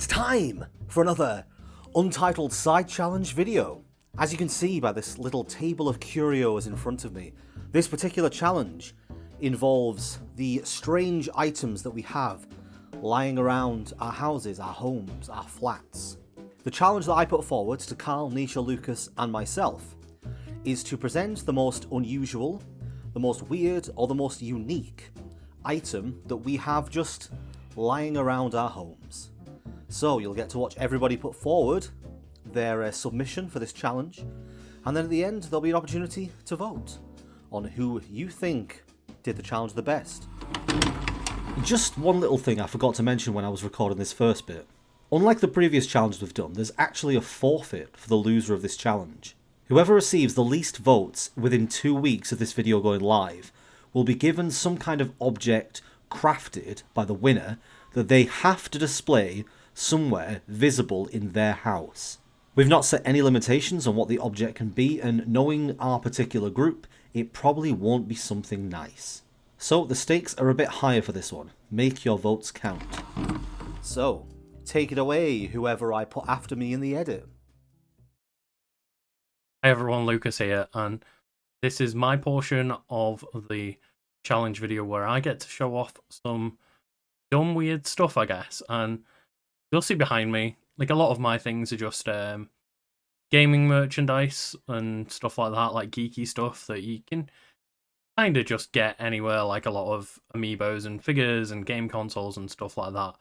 It's time for another Untitled side challenge video. As you can see by this little table of curios in front of me, this particular challenge involves the strange items that we have lying around our houses, our homes, our flats. The challenge that I put forward to Karl, Nisha, Lucas and myself is to present the most unusual, the most weird or the most unique item that we have just lying around our homes. So you'll get to watch everybody put forward their submission for this challenge, and then at the end there'll be an opportunity to vote on who you think did the challenge the best. Just one little thing I forgot to mention when I was recording this first bit. Unlike the previous challenge we've done, there's actually a forfeit for the loser of this challenge. Whoever receives the least votes within 2 weeks of this video going live will be given some kind of object crafted by the winner that they have to display somewhere visible in their house. We've not set any limitations on what the object can be, and knowing our particular group, it probably won't be something nice. So the stakes are a bit higher for this one. Make your votes count. So, take it away, whoever I put after me in the edit. Hi everyone, Lucas here, and this is my portion of the challenge video where I get to show off some dumb weird stuff, I guess. And you'll see behind me, like, a lot of my things are just gaming merchandise and stuff like that, like geeky stuff that you can kind of just get anywhere, like a lot of amiibos and figures and game consoles and stuff like that.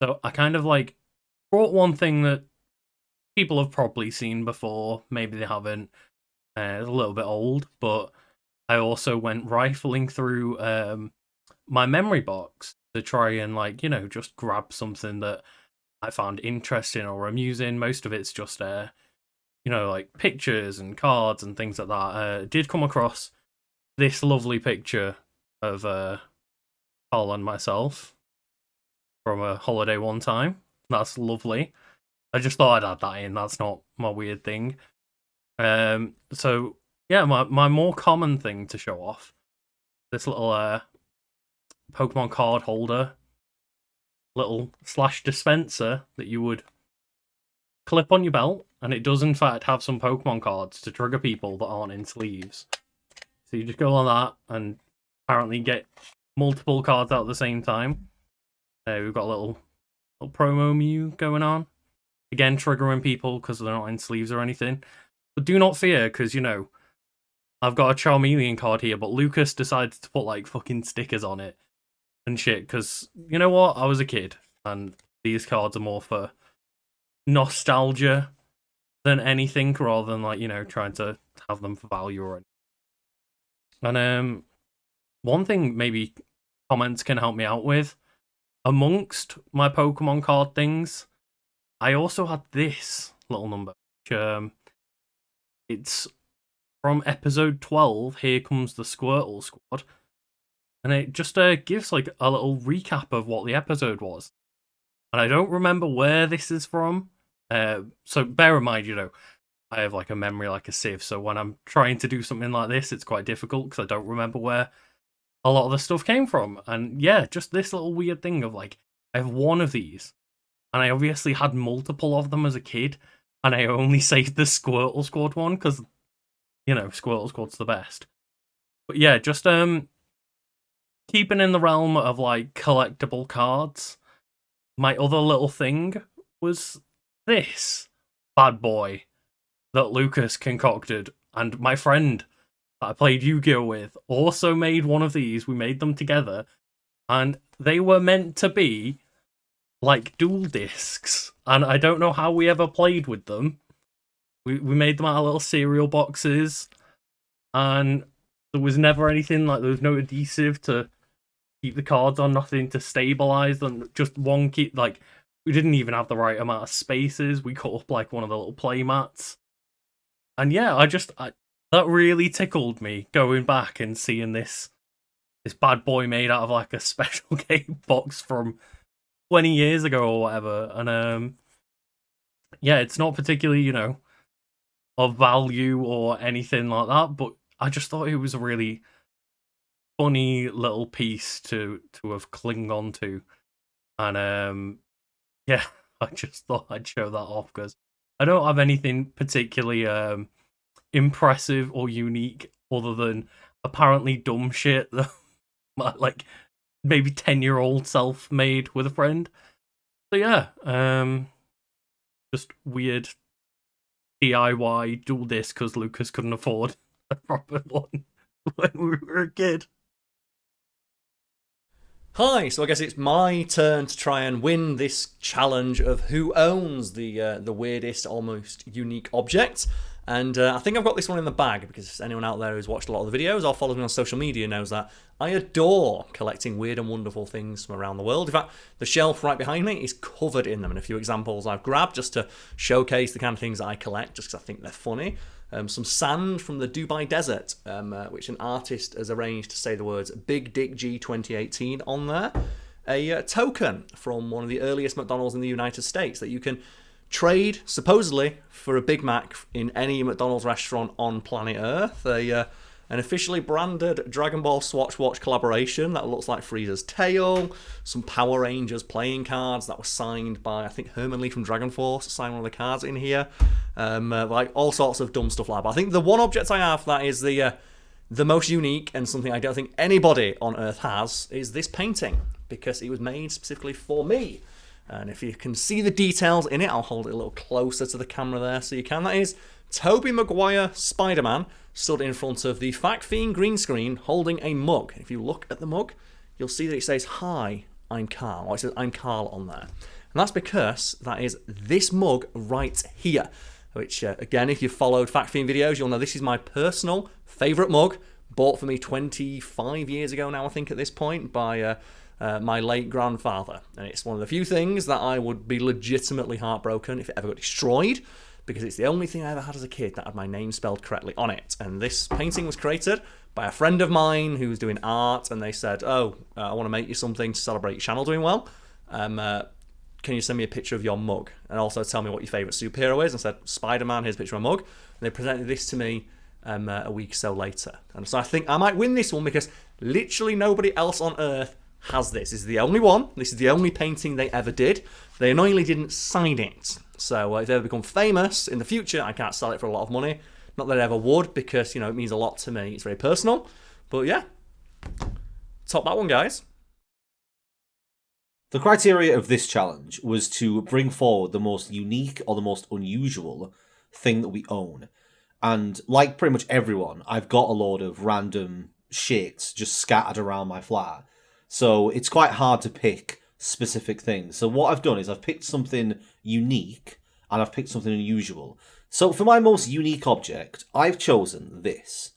So I kind of like brought one thing that people have probably seen before, maybe they haven't. It's a little bit old, but I also went rifling through my memory box to try and, like, you know, just grab something that I found interesting or amusing. Most of it's just, you know, like pictures and cards and things like that. Did come across this lovely picture of Karl and myself from a holiday one time. That's lovely. I just thought I'd add that in. That's not my weird thing. So yeah, my more common thing to show off, this little Pokemon card holder, little slash dispenser that you would clip on your belt, and it does in fact have some Pokemon cards to trigger people that aren't in sleeves. So you just go on that and apparently get multiple cards out at the same time. We've got a little promo Mew going on. Again, triggering people because they're not in sleeves or anything. But do not fear, because, you know, I've got a Charmeleon card here, but Lucas decided to put, like, fucking stickers on it and shit, because, you know what, I was a kid, and these cards are more for nostalgia than anything, rather than, like, you know, trying to have them for value or anything. And one thing maybe comments can help me out with, amongst my Pokemon card things, I also had this little number, which, it's from episode 12, Here Comes the Squirtle Squad, and it just gives, like, a little recap of what the episode was. And I don't remember where this is from, so bear in mind, you know, I have, like, a memory like a sieve, so when I'm trying to do something like this, it's quite difficult, because I don't remember where a lot of the stuff came from. And yeah, just this little weird thing of, like, I have one of these, and I obviously had multiple of them as a kid, and I only saved the Squirtle Squad one, because, you know, Squirtle Squad's the best. But yeah, just keeping in the realm of, like, collectible cards, my other little thing was this bad boy that Lucas concocted, and my friend that I played Yu-Gi-Oh with also made one of these. We made them together, and they were meant to be like dual discs, and I don't know how we ever played with them. We made them out of little cereal boxes, and there was never anything, like, there was no adhesive to keep the cards on, nothing to stabilize them, just one key. Like, we didn't even have the right amount of spaces. We cut up, like, one of the little play mats. And yeah, that really tickled me, going back and seeing this bad boy made out of, like, a special game box from 20 years ago or whatever. And yeah, it's not particularly, you know, of value or anything like that, but I just thought it was a really funny little piece to have clung on to. And yeah, I just thought I'd show that off because I don't have anything particularly impressive or unique other than apparently dumb shit that my like maybe 10-year-old self made with a friend. So yeah, just weird DIY dual disc because Lucas couldn't afford a proper one when we were a kid. Hi, so I guess it's my turn to try and win this challenge of who owns the weirdest, almost unique object. And I think I've got this one in the bag because anyone out there who's watched a lot of the videos or follows me on social media knows that I adore collecting weird and wonderful things from around the world. In fact, the shelf right behind me is covered in them, and a few examples I've grabbed just to showcase the kind of things that I collect, just because I think they're funny. Some sand from the Dubai desert, which an artist has arranged to say the words Big Dick G 2018 on there. A token from one of the earliest McDonald's in the United States that you can trade, supposedly, for a Big Mac in any McDonald's restaurant on planet Earth. An officially branded Dragon Ball Swatch Watch collaboration that looks like Frieza's tail. Some Power Rangers playing cards that were signed by, I think, Herman Lee from Dragon Force signed one of the cards in here. Like all sorts of dumb stuff like that. But I think the one object I have that is the most unique and something I don't think anybody on Earth has is this painting, because it was made specifically for me. And if you can see the details in it, I'll hold it a little closer to the camera there so you can. That is Tobey Maguire Spider-Man stood in front of the Fact Fiend green screen holding a mug. If you look at the mug, you'll see that it says, "Hi, I'm Karl." Or it says, "I'm Karl" on there. And that's because that is this mug right here. Which, again, if you've followed Fact Fiend videos, you'll know this is my personal favourite mug. Bought for me 25 years ago now, I think, at this point, by my late grandfather. And it's one of the few things that I would be legitimately heartbroken if it ever got destroyed, because it's the only thing I ever had as a kid that had my name spelled correctly on it. And this painting was created by a friend of mine who was doing art, and they said, "Oh, I want to make you something to celebrate your channel doing well. Can you send me a picture of your mug? And also tell me what your favourite superhero is?" And I said, "Spider-Man, here's a picture of my mug." And they presented this to me a week or so later. And so I think I might win this one because literally nobody else on Earth has this. This is the only one. This is the only painting they ever did. They annoyingly didn't sign it. So if they ever become famous in the future, I can't sell it for a lot of money. Not that I ever would, because, you know, it means a lot to me. It's very personal. But yeah, top that one, guys. The criteria of this challenge was to bring forward the most unique or the most unusual thing that we own. And like pretty much everyone, I've got a load of random shit just scattered around my flat. So it's quite hard to pick specific things. So what I've done is I've picked something unique and I've picked something unusual. So for my most unique object, I've chosen this.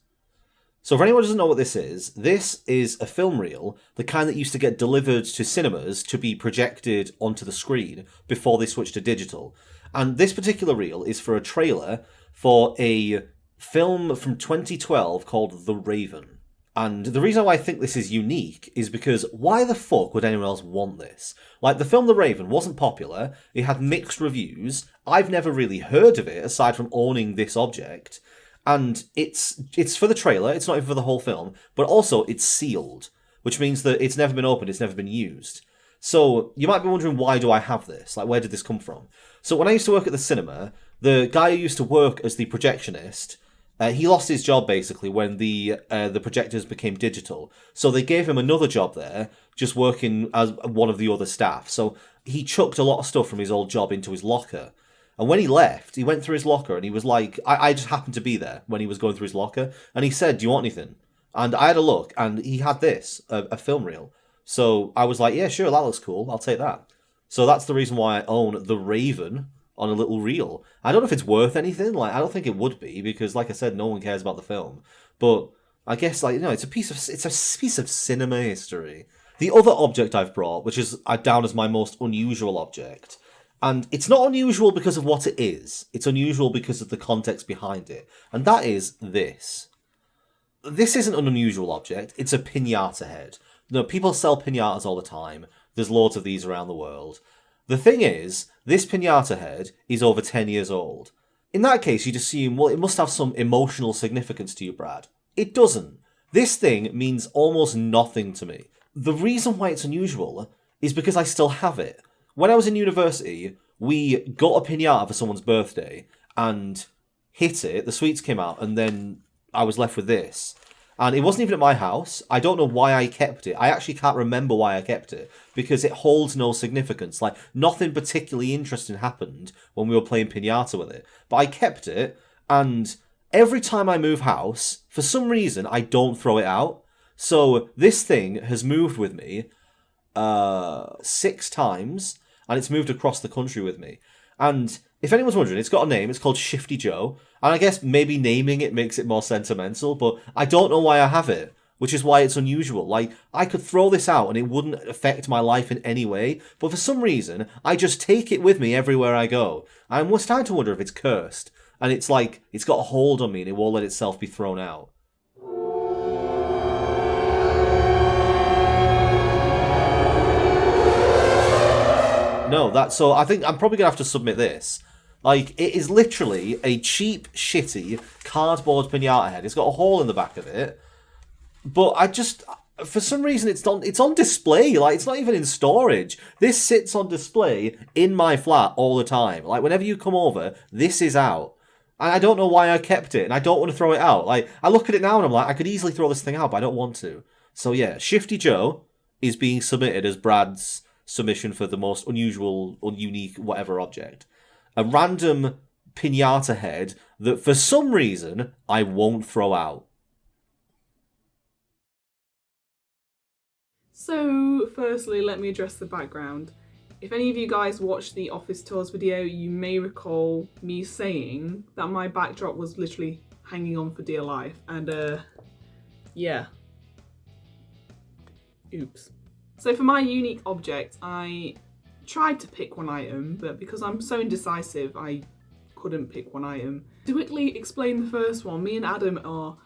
So for anyone who doesn't know what this is a film reel, the kind that used to get delivered to cinemas to be projected onto the screen before they switched to digital. And this particular reel is for a trailer for a film from 2012 called The Raven. And the reason why I think this is unique is because why the fuck would anyone else want this? Like, the film The Raven wasn't popular, it had mixed reviews, I've never really heard of it aside from owning this object, and it's for the trailer, it's not even for the whole film, but also it's sealed, which means that it's never been opened, it's never been used. So you might be wondering, why do I have this? Like, where did this come from? So when I used to work at the cinema, the guy who used to work as the projectionist, he lost his job basically when the projectors became digital. So they gave him another job there, just working as one of the other staff. So he chucked a lot of stuff from his old job into his locker. And when he left, he went through his locker and he was like, I just happened to be there when he was going through his locker. And he said, "Do you want anything?" And I had a look and he had this, a film reel. So I was like, yeah, sure, that looks cool. I'll take that. So that's the reason why I own The Raven on a little reel. I don't know if it's worth anything. Like, I don't think it would be, because like I said, no one cares about the film. But I guess, like, you know, it's a piece of cinema history. The other object I've brought, which is down as my most unusual object, and it's not unusual because of what it is. It's unusual because of the context behind it. And that is this. This isn't an unusual object. It's a piñata head. No, people sell piñatas all the time. There's loads of these around the world. The thing is, this piñata head is over 10 years old. In that case, you'd assume, well, it must have some emotional significance to you, Brad. It doesn't. This thing means almost nothing to me. The reason why it's unusual is because I still have it. when I was in university, we got a pinata for someone's birthday and hit it. The sweets came out, and then I was left with this. And it wasn't even at my house. I don't know why I kept it. I actually can't remember why I kept it, because it holds no significance. Like, nothing particularly interesting happened when we were playing pinata with it. But I kept it, and every time I move house, for some reason, I don't throw it out. So this thing has moved with me 6 times, and it's moved across the country with me. And if anyone's wondering, it's got a name. It's called Shifty Joe. And I guess maybe naming it makes it more sentimental, but I don't know why I have it, which is why it's unusual. Like, I could throw this out and it wouldn't affect my life in any way, but for some reason, I just take it with me everywhere I go. I'm starting to wonder if it's cursed, and it's like, it's got a hold on me and it won't let itself be thrown out. No, so I think I'm probably going to have to submit this. Like, it is literally a cheap, shitty cardboard pinata head. It's got a hole in the back of it. But for some reason, it's on display. Like, it's not even in storage. This sits on display in my flat all the time. Like, whenever you come over, this is out. And I don't know why I kept it, and I don't want to throw it out. Like, I look at it now and I'm like, I could easily throw this thing out, but I don't want to. So yeah, Shifty Joe is being submitted as Brad's submission for the most unusual, unique, whatever object. A random pinata head that, for some reason, I won't throw out. So, firstly, let me address the background. If any of you guys watched the office tours video, you may recall me saying that my backdrop was literally hanging on for dear life, and yeah. Oops. So for my unique object, I tried to pick one item, but because I'm so indecisive, I couldn't pick one item. To quickly explain the first one, me and Adam are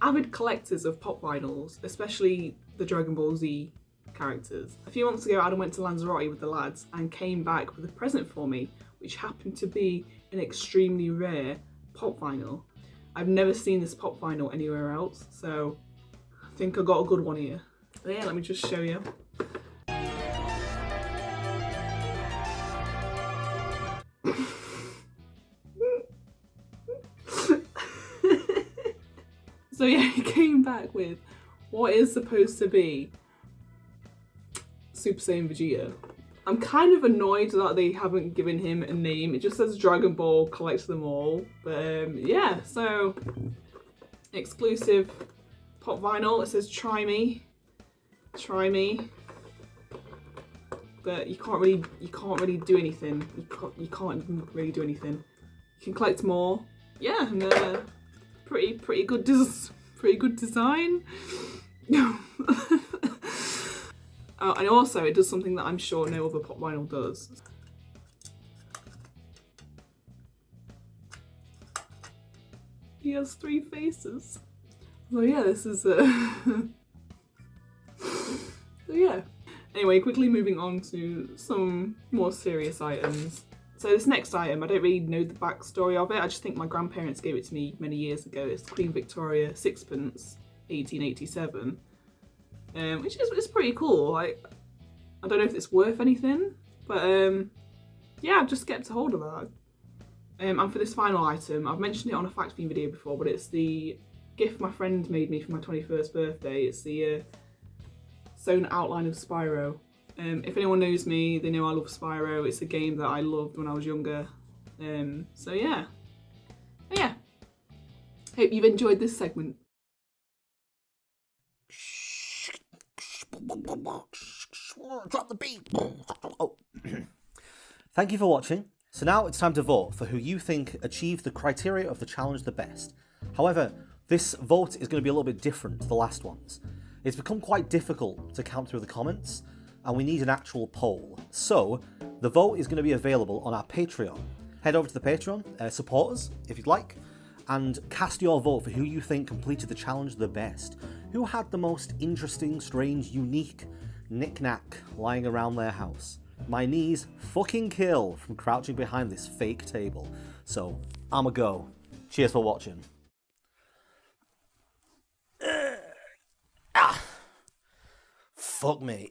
avid collectors of pop vinyls, especially the Dragon Ball Z characters. A few months ago, Adam went to Lanzarote with the lads and came back with a present for me, which happened to be an extremely rare pop vinyl. I've never seen this pop vinyl anywhere else, so I think I got a good one here. But yeah, let me just show you. So yeah, he came back with what is supposed to be Super Saiyan Vegeta. I'm kind of annoyed that they haven't given him a name. It just says Dragon Ball collects them all. But yeah, so exclusive pop vinyl. It says try me. But you can't really do anything. You can't really do anything. You can collect more. Yeah, and pretty good design. And also it does something that I'm sure no other pop vinyl does. He has 3 faces. So yeah, this is so yeah. Anyway, quickly moving on to some more serious items. So this next item, I don't really know the backstory of it. I just think my grandparents gave it to me many years ago. It's the Queen Victoria sixpence, 1887, which is pretty cool. Like, I don't know if it's worth anything, but yeah, I've just kept a hold of that. And for this final item, I've mentioned it on a fact fiend video before, but it's the gift my friend made me for my 21st birthday. It's the sewn outline of Spyro. If anyone knows me, they know I love Spyro. It's a game that I loved when I was younger. So yeah. Hope you've enjoyed this segment. Drop the beat. Oh. Thank you for watching. So now it's time to vote for who you think achieved the criteria of the challenge the best. However, this vote is going to be a little bit different to the last ones. It's become quite difficult to count through the comments, and we need an actual poll. So, the vote is going to be available on our Patreon. Head over to the Patreon, support us if you'd like, and cast your vote for who you think completed the challenge the best. Who had the most interesting, strange, unique knick-knack lying around their house? My knees fucking kill from crouching behind this fake table. So, I'm a go. Cheers for watching. Fuck me.